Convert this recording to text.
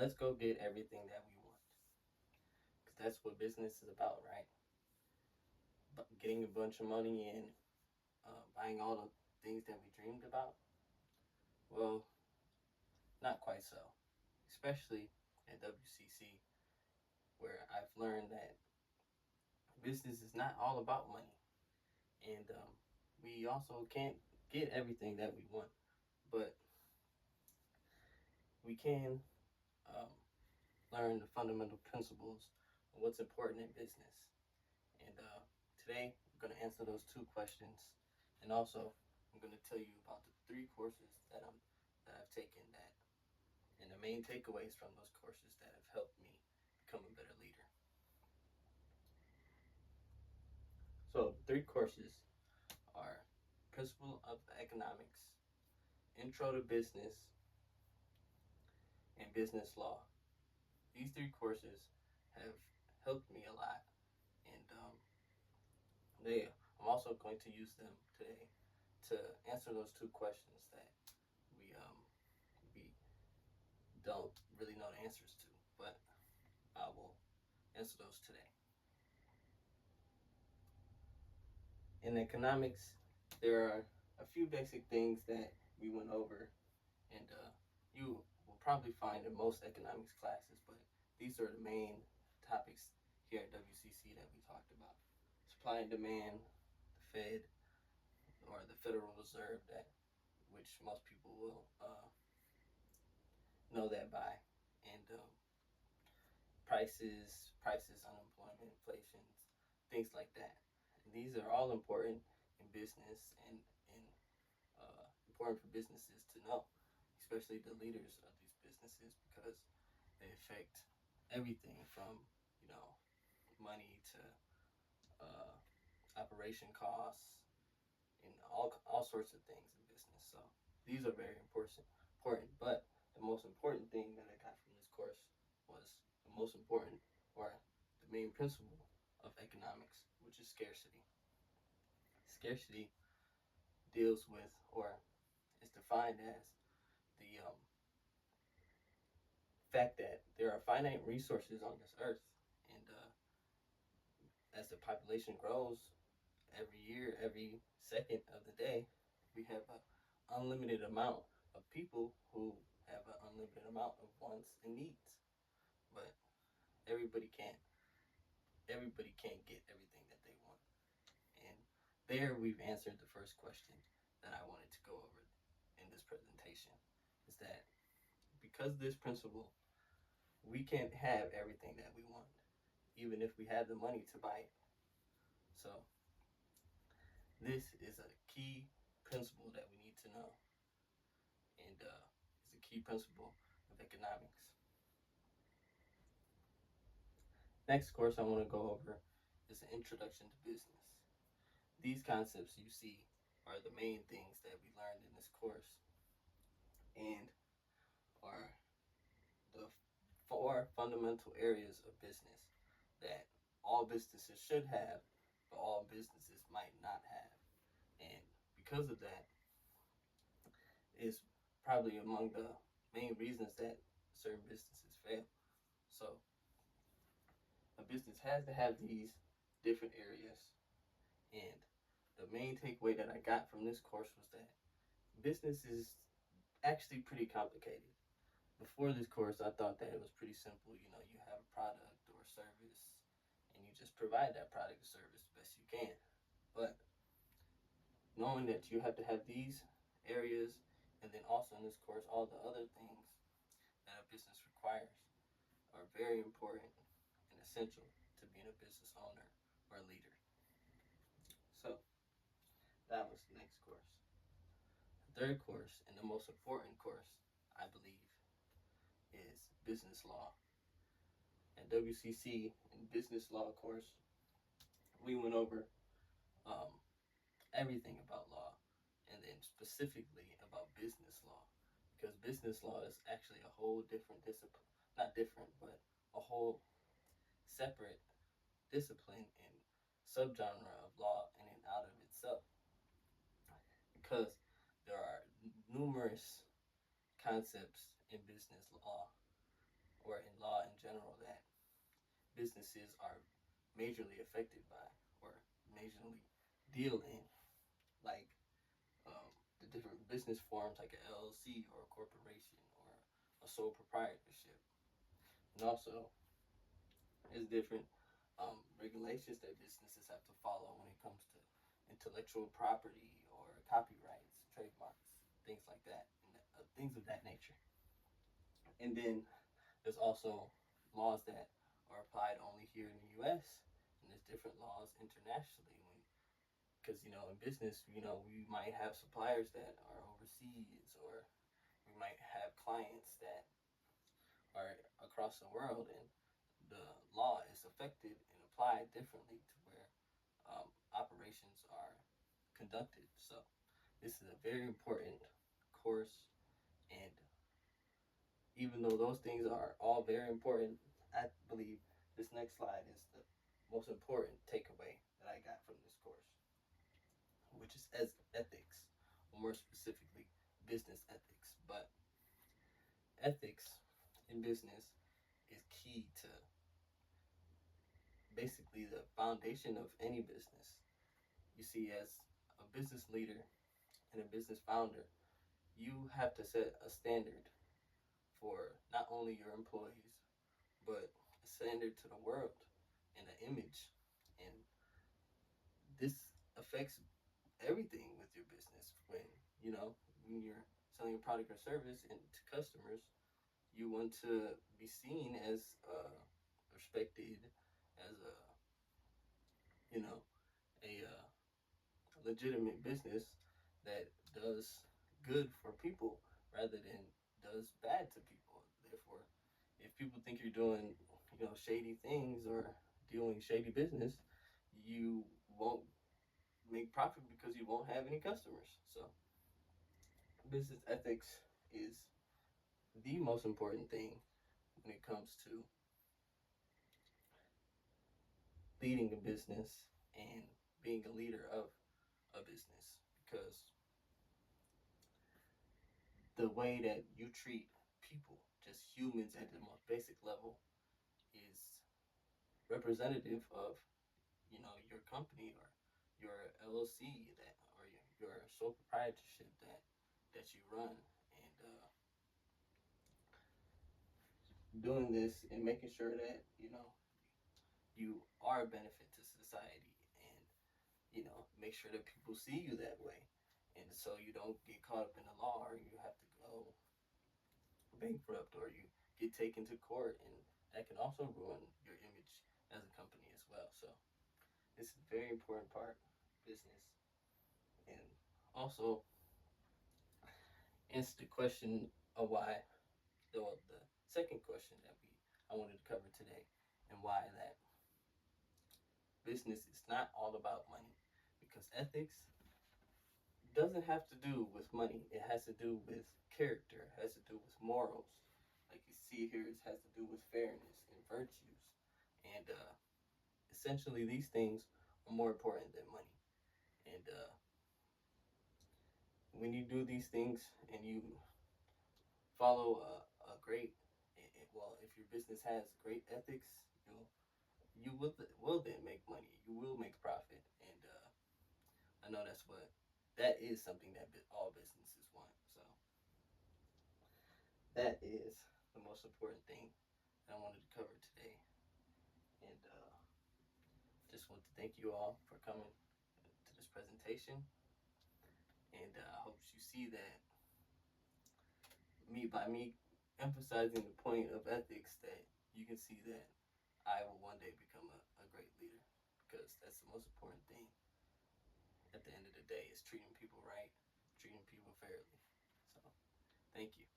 let's go get everything that we want. Because that's what business is about, right? But getting a bunch of money and buying all the things that we dreamed about. Well, not quite so. Especially at WCC, where I've learned that business is not all about money. And we also can't get everything that we want, but we can um, learn the fundamental principles of what's important in business. And today, I'm going to answer those two questions. And also, I'm going to tell you about the three courses that I've taken that, and the main takeaways from those courses that have helped me become a better leader. So, the three courses are Principle of Economics, Intro to Business, and Business Law. These three courses have helped me a lot, and I'm also going to use them today to answer those two questions that we don't really know the answers to, but I will answer those today. In economics, there are a few basic things that we went over, and you will probably find in most economics classes, but these are the main topics here at WCC that we talked about. Supply and demand, the Fed, or the Federal Reserve, that which most people will know that by, and prices, unemployment, inflation, things like that. And these are all important in business and important for businesses to know, especially the leaders of these businesses, because they affect everything from money to operation costs and all sorts of things in business. So these are very important. But the most important thing that I got from this course was the most important, or the main principle of economics, which is scarcity. Scarcity deals with, or is defined as, the fact that there are finite resources on this earth, and as the population grows every year, every second of the day, we have an unlimited amount of people who have an unlimited amount of wants and needs. But everybody can't everybody can't get everything that they want. And there we've answered the first question that I wanted to go over in this presentation, is that because this principle, we can't have everything that we want, even if we had the money to buy it. So this is a key principle that we need to know, and it's a key principle of economics. Next course I want to go over is an introduction to business. These concepts you see are the main things that we learned in this course, and are the four fundamental areas of business that all businesses should have, but all businesses might not have. And because of that, is probably among the main reasons that certain businesses fail. So a business has to have these different areas. And the main takeaway that I got from this course was that business is actually pretty complicated. Before this course, I thought that it was pretty simple. You have a product or service, and you just provide that product or service the best you can. But knowing that you have to have these areas, and then also in this course, all the other things that a business requires, are very important and essential to being a business owner or a leader. So that was the next course. The third course, and the most important course, I believe, is business law. At WCC, in business law course, we went over everything about law, and then specifically about business law, because business law is actually a whole different discipline. Not different, but a whole separate discipline and subgenre of law in and out of itself, because there are numerous concepts in business law or in law in general that businesses are majorly affected by or majorly deal in, like the different business forms like an LLC or a corporation or a sole proprietorship. And also, there's different regulations that businesses have to follow when it comes to intellectual property or copyrights, trademarks, things like that, and things of that nature. And then there's also laws that are applied only here in the U.S. and there's different laws internationally. Because in business, we might have suppliers that are overseas, or we might have clients that are across the world, and the law is affected and applied differently to where operations are conducted. So this is a very important course, and even though those things are all very important, I believe this next slide is the most important takeaway that I got from this course, which is as ethics, or more specifically, business ethics. But ethics in business is key to basically the foundation of any business. You see, as a business leader and a business founder, you have to set a standard for not only your employees, but a standard to the world and an image. And this affects everything with your business. When you're selling a product or service and to customers, you want to be seen as respected, as you know a legitimate business that does good for people rather than does bad to people. Therefore, if people think you're doing shady things or doing shady business, you won't make profit because you won't have any customers. So business ethics is the most important thing when it comes to leading a business and being a leader of a business, because the way that you treat people, just humans at the most basic level, is representative of your company or your LLC that or your sole proprietorship that you run, and doing this and making sure that you are a benefit to society, and make sure that people see you that way, and so you don't get caught up in the law or you have to go bankrupt or you get taken to court, and that can also ruin your image as a company as well. So it's a very important part of business, and also answer the question of why the second question that I wanted to cover today, and why that business is not all about money, because ethics doesn't have to do with money. It has to do with character. It has to do with morals. Like you see here, it has to do with fairness and virtues. And essentially, these things are more important than money. And when you do these things and you follow a great, well, if your business has great ethics, you will then make money. You will make profit. And I know that is something that all businesses want. So that is the most important thing that I wanted to cover today. And just want to thank you all for coming to this presentation. And I hope you see that by me emphasizing the point of ethics, that you can see that I will one day become a great leader, because that's the most important thing at the end of the day, is treating people right, treating people fairly. So thank you.